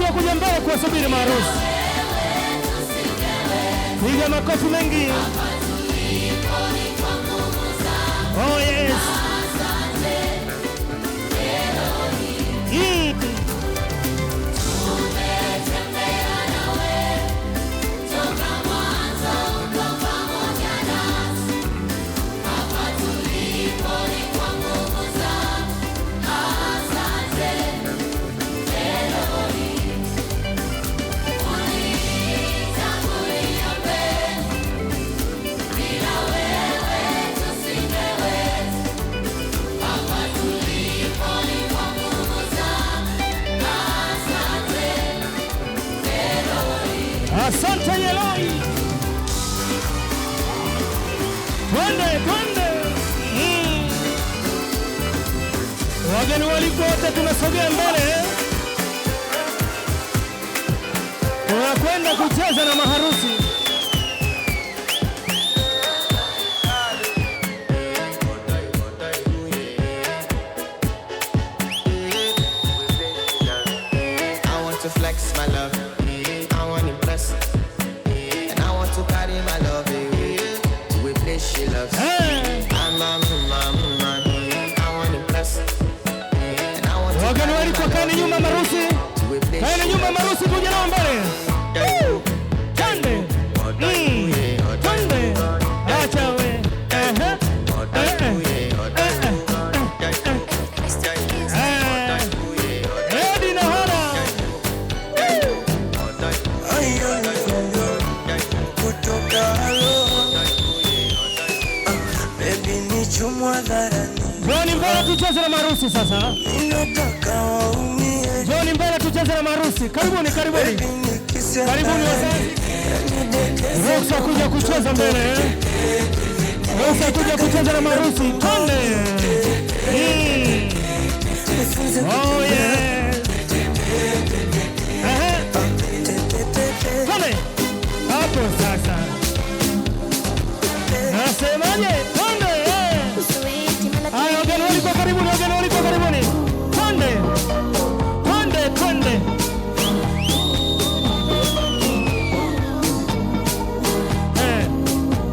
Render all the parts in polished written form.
maharusi wa kuja mbele kuwasubiri maharusi. Piga makofi mengi. Oh yes. Asante Eloi. Twende. Wageni walikuwa wote tunasogea mbele. Tunakwenda kucheza na maharusi. I want to flex my love. I want to impress. And I want to carry my love away to a place she loves. I'm I want to impress. And I want to wageni walikuwa kani nyuma maharusi. Kani nyuma maharusi kuja nao mbele. Twende. Twende. Acha we. Joni mbele tucheze na maharusi sasa. Joni mbele tucheze na maharusi. Karibuni. Karibuni wazazi. Ruhusa kuja kucheza mbele. Ruhusa kuja kucheza na maharusi. Twende. Oh yeah. Twende. Hapo sasa. Nasemaje? Twende. Haya, wageni walikuwa karibuni. Twende.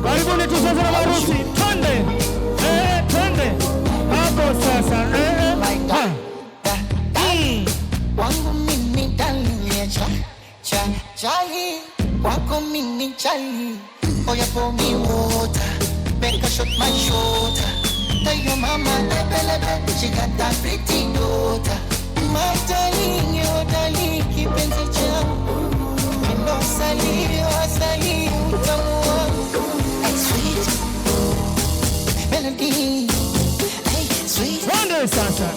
Karibuni tucheze na maharusi. Twende. Hapo sasa. Wangu mimi ndani chai. Wako mimi chai. Oya pour me water. Make a shot my shoulder. Tell your mama lebelebe, she got that pretty daughter. My darling, kipenzi changu. Ndo asali, utamu wangu. Hey sweet melody, hey sweet. Twende sasa.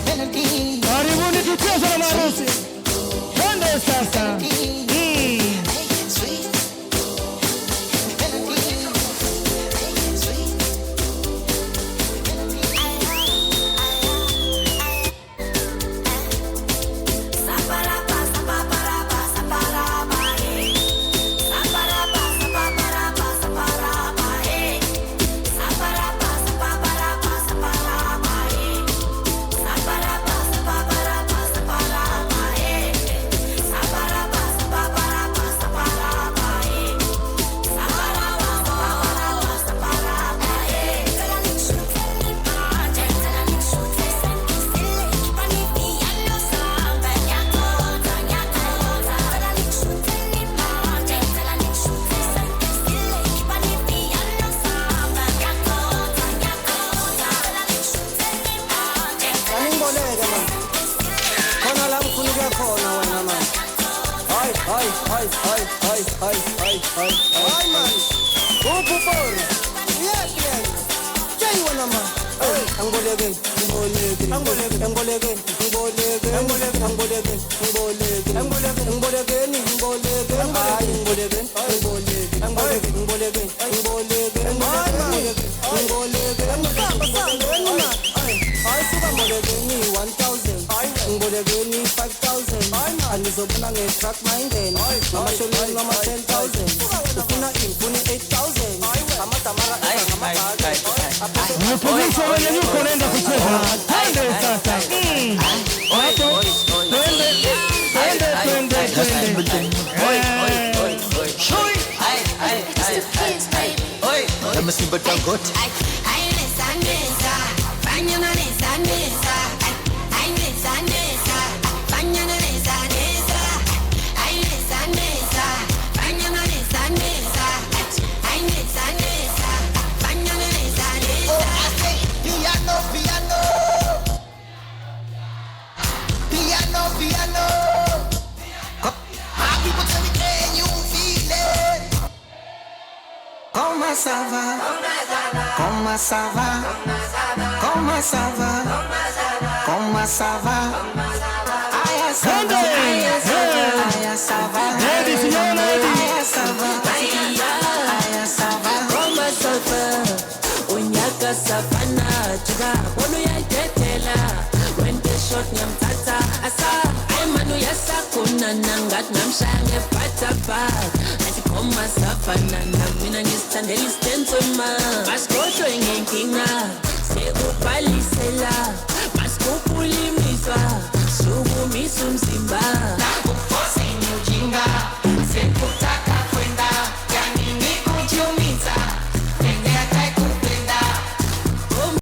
Melody. Karibuni tucheze na maharusi. Twende sasa. Ay man, upupor. Yes. Jai wanama. Angolege. Mfundisho wenye yuko nenda kucheza. Twende sasa. Twende but I'm good. Comment ça va? Comment ça va? Comment ça va? Aya ça va. Aya ça va. Aya ça va. Aya ça va. Comment ça va? Unyaka savana juga bonu ya tetela wende shot nyamtata asa ayemanu yasakuna nangat namshange patapa ati koma savana na mina ngistandeli stento ma baskotho ngenkinga